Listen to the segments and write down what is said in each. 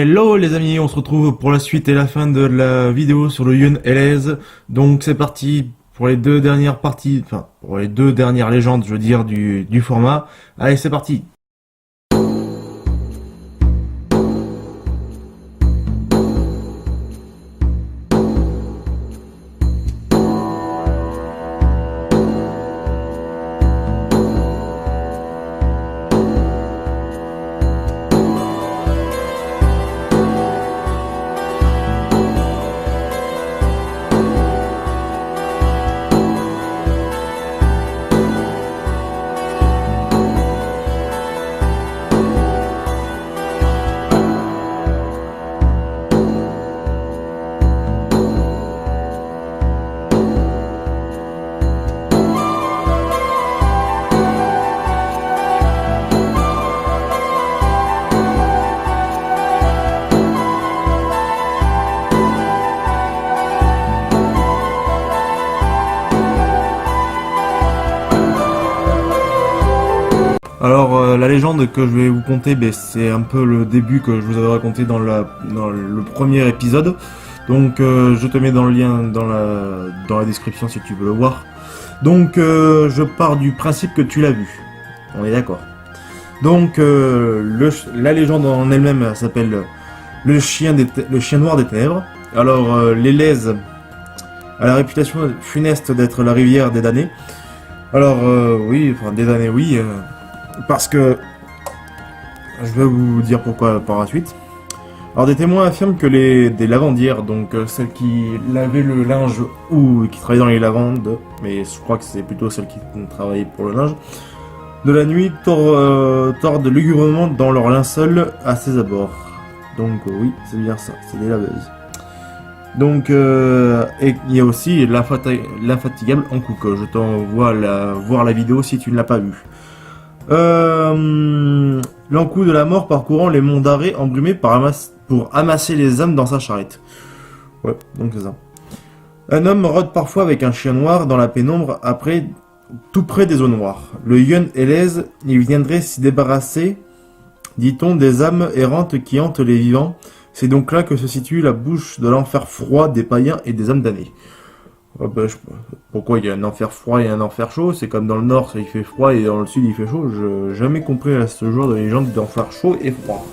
Hello les amis, on se retrouve pour la suite et la fin de la vidéo sur le Yun LS. Donc c'est parti pour les deux dernières parties, enfin pour les deux dernières légendes je veux dire du format. Allez c'est parti. Alors la légende que je vais vous conter, c'est un peu le début que je vous avais raconté dans le premier épisode. Donc je te mets dans le lien dans la description si tu veux le voir. Donc je pars du principe que tu l'as vu. On est d'accord. Donc la légende en elle-même s'appelle le chien noir des ténèbres. Alors l'Élèse a la réputation funeste d'être la rivière des damnés. Alors oui, enfin des damnés oui. Parce que je vais vous dire pourquoi par la suite. Alors des témoins affirment que des lavandières, donc celles qui lavaient le linge ou qui travaillaient dans les lavandes, mais je crois que c'est plutôt celles qui travaillaient pour le linge, de la nuit tordent lugubrement dans leur linceul à ses abords. Donc oui, c'est bien ça, c'est des laveuses. Donc et il y a aussi l'infatigable Hankook. Je t'envoie voir la vidéo si tu ne l'as pas vue. L'Ankou de la mort parcourant les monts d'arrêt embrumés pour amasser les âmes dans sa charrette. Ouais, donc c'est ça. Un homme rôde parfois avec un chien noir dans la pénombre tout près des eaux noires. Le Yun Élèse, il viendrait s'y débarrasser, dit-on, des âmes errantes qui hantent les vivants. C'est donc là que se situe la bouche de l'enfer froid des païens et des âmes damnées. Pourquoi il y a un enfer froid et un enfer chaud? C'est comme dans le nord, il fait froid et dans le sud il fait chaud. Je n'ai jamais compris à ce jour de légende d'enfer chaud et froid.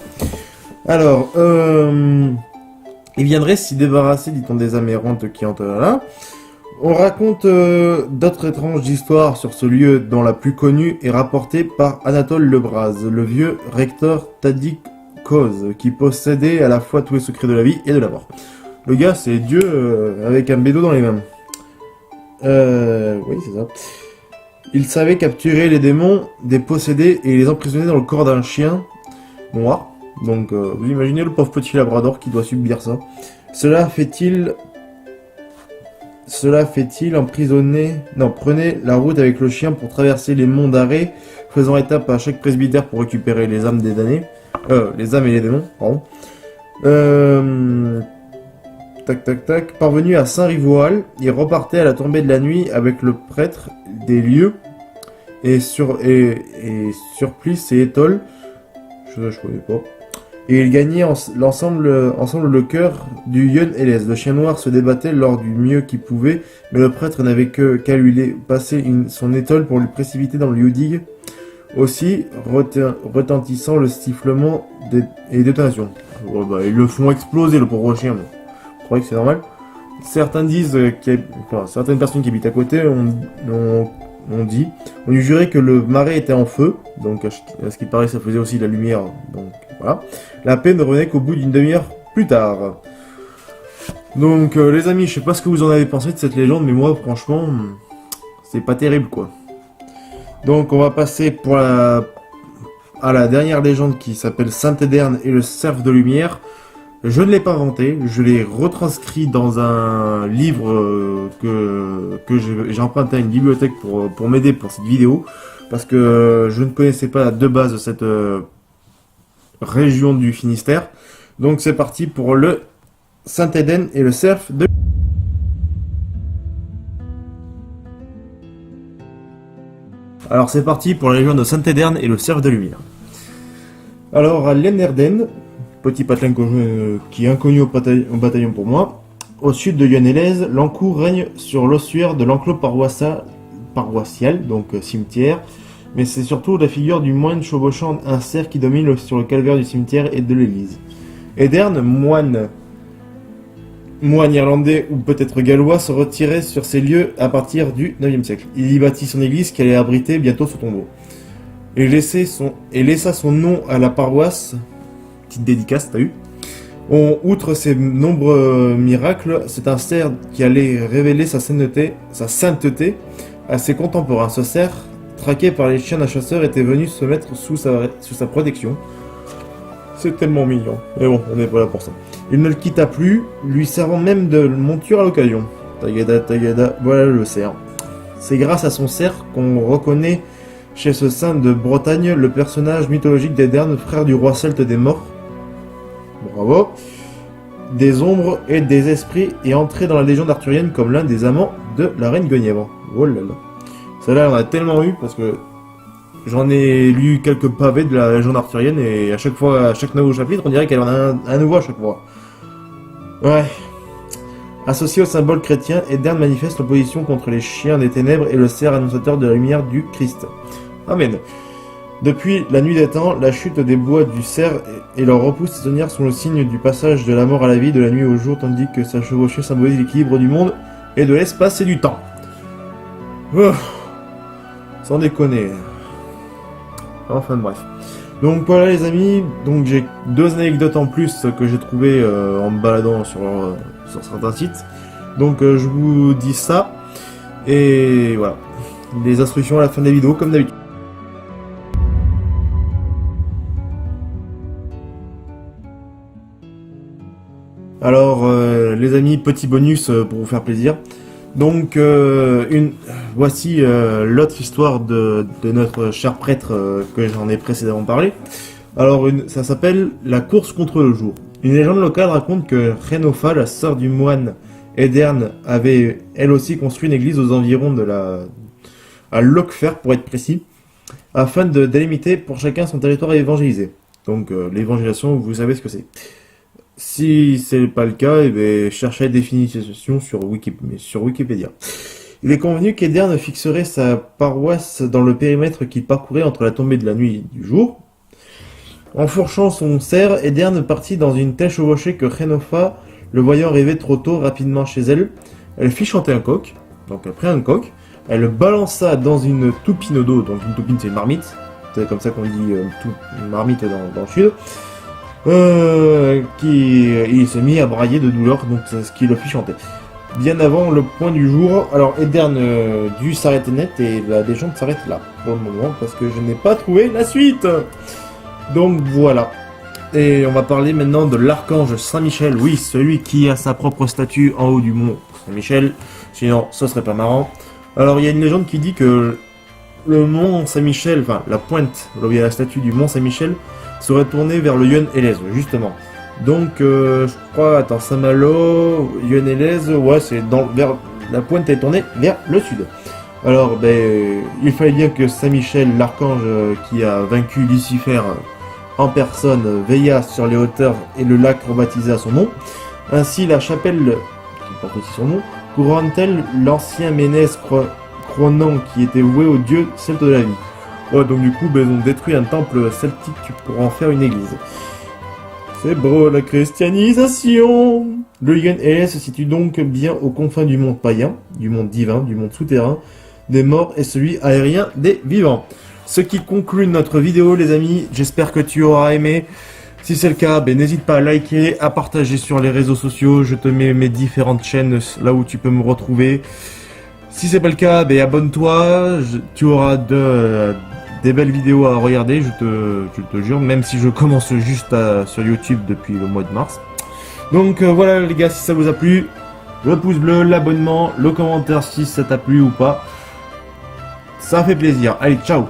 Alors, il viendrait s'y débarrasser, dit-on, des âmes errantes qui hantent là. On raconte d'autres étranges histoires sur ce lieu, dont la plus connue est rapportée par Anatole Lebras, le vieux recteur Tadic Coz, qui possédait à la fois tous les secrets de la vie et de la mort. Le gars, c'est Dieu avec un bédo dans les mains. Oui, c'est ça. Il savait capturer les démons des possédés et les emprisonner dans le corps d'un chien noir. Donc, vous imaginez le pauvre petit labrador qui doit subir ça. Cela fait-il emprisonner... Non, prenez la route avec le chien pour traverser les monts d'arrêt, faisant étape à chaque presbytère pour récupérer les âmes des damnés. Les âmes et les démons, pardon. Tac. Parvenu à Saint-Rivoal, il repartait à la tombée de la nuit avec le prêtre des lieux et Surplice et Étole. Je connais pas. Et il gagnait ensemble le cœur du Yun Élèse. Le chien noir se débattait lors du mieux qu'il pouvait, mais le prêtre n'avait qu'à lui passer son étole pour lui précipiter dans le Yudig. Aussi, retentissant le sifflement et détonation. Ils le font exploser le pauvre chien. Je crois que c'est normal. Certaines personnes qui habitent à côté ont eu juré que le marais était en feu. Donc, à ce qui paraît, ça faisait aussi de la lumière. Donc, voilà. La paix ne revenait qu'au bout d'une demi-heure plus tard. Donc, les amis, je sais pas ce que vous en avez pensé de cette légende, mais moi, franchement, c'est pas terrible, quoi. Donc, on va passer à la dernière légende qui s'appelle Saint-Éderne et le cerf de lumière. Je ne l'ai pas inventé, je l'ai retranscrit dans un livre que j'ai emprunté à une bibliothèque pour m'aider pour cette vidéo, parce que je ne connaissais pas de base cette région du Finistère. Donc c'est parti pour le Saint-Éderne et le cerf de... Alors c'est parti pour la légende de Saint-Éderne et le cerf de lumière. Alors à Lennerdenne, petit patelin qui est inconnu au bataillon pour moi. Au sud de Yonne-et-Lèze, l'Ankou règne sur l'ossuaire de l'enclos paroissial, donc cimetière, mais c'est surtout la figure du moine chevauchant un cerf qui domine sur le calvaire du cimetière et de l'église. Edern, moine irlandais ou peut-être gallois, se retirait sur ces lieux à partir du 9e siècle. Il y bâtit son église qui allait abriter bientôt son tombeau. Il laissa son nom à la paroisse, petite dédicace, t'as eu. Outre ses nombreux miracles, c'est un cerf qui allait révéler sa sainteté à ses contemporains. Ce cerf, traqué par les chiens d'un chasseur, était venu se mettre sous sa protection. C'est tellement mignon. Mais bon, on n'est pas là pour ça. Il ne le quitta plus, lui servant même de monture à l'occasion. Tagada, voilà le cerf. C'est grâce à son cerf qu'on reconnaît chez ce saint de Bretagne le personnage mythologique d'Edern, frère du roi celte des morts. Bravo. Des ombres et des esprits et entré dans la légende arthurienne comme l'un des amants de la reine Guenièvre. Oh là là. Celle-là, on a tellement eu parce que j'en ai lu quelques pavés de la légende arthurienne et à chaque nouveau chapitre, on dirait qu'elle en a un nouveau à chaque fois. Ouais. Associé au symbole chrétien, Edern manifeste l'opposition contre les chiens des ténèbres et le cerf annonciateur de la lumière du Christ. Amen. Depuis la nuit des temps, la chute des bois du cerf et leur repousse saisonnière sont le signe du passage de la mort à la vie, de la nuit au jour, tandis que sa chevauchée symbolise l'équilibre du monde et de l'espace et du temps. Oh, sans déconner. Enfin bref. Donc voilà les amis, donc j'ai 2 anecdotes en plus que j'ai trouvées en me baladant sur certains sites. Donc je vous dis ça. Et voilà. Les instructions à la fin de la vidéo comme d'habitude. Alors les amis, petit bonus pour vous faire plaisir. Donc voici l'autre histoire de notre cher prêtre que j'en ai précédemment parlé. Alors ça s'appelle la course contre le jour. Une légende locale raconte que Renofa, la sœur du moine Edern, avait elle aussi construit une église aux environs à Lockfer pour être précis, afin de délimiter pour chacun son territoire à évangéliser. Donc l'évangélisation, vous savez ce que c'est. Si c'est pas le cas, eh bien, cherchez la définition sur Wikipédia. Il est convenu qu'Edern fixerait sa paroisse dans le périmètre qu'il parcourait entre la tombée de la nuit et du jour. Enfourchant son cerf, Edern partit dans une telle chevauchée que Renofa, le voyant arriver trop tôt, rapidement chez elle, elle fit chanter un coq. Donc elle prit un coq, elle le balança dans une toupine d'eau. Donc une toupine c'est une marmite, c'est comme ça qu'on dit une marmite dans le sud. Il se mit à brailler de douleur, donc c'est ce qui le fit chanter. Bien avant le point du jour, alors Edern dut s'arrêter net et la légende s'arrête là pour le moment parce que je n'ai pas trouvé la suite. Donc voilà. Et on va parler maintenant de l'archange Saint-Michel, oui, celui qui a sa propre statue en haut du mont Saint-Michel, sinon ce serait pas marrant. Alors il y a une légende qui dit que le mont Saint-Michel, enfin la pointe, là où il y a la statue du mont Saint-Michel, serait tournée vers le Yonne-et-Lèze, justement. Donc je crois, attends, Saint-Malo, Yonne-et-Lèze, ouais, c'est vers la pointe est tournée vers le sud. Alors il fallait bien que Saint-Michel, l'archange qui a vaincu Lucifer en personne, veilla sur les hauteurs et le lac rebaptisé à son nom. Ainsi la chapelle, qui porte aussi son nom, couronne-t-elle l'ancien Ménès Cronan qui était voué au dieu celte de la vie. Ouais, donc du coup, ils ont détruit un temple celtique pour en faire une église. C'est beau la christianisation. Le Yonne-et-Lèze se situe donc bien aux confins du monde païen, du monde divin, du monde souterrain, des morts et celui aérien des vivants. Ce qui conclut notre vidéo les amis, j'espère que tu auras aimé. Si c'est le cas, n'hésite pas à liker, à partager sur les réseaux sociaux, je te mets mes différentes chaînes là où tu peux me retrouver. Si c'est pas le cas, abonne-toi, tu auras des belles vidéos à regarder, je te jure, même si je commence juste sur YouTube depuis le mois de mars. Donc voilà les gars, si ça vous a plu, le pouce bleu, l'abonnement, le commentaire si ça t'a plu ou pas. Ça fait plaisir. Allez, ciao!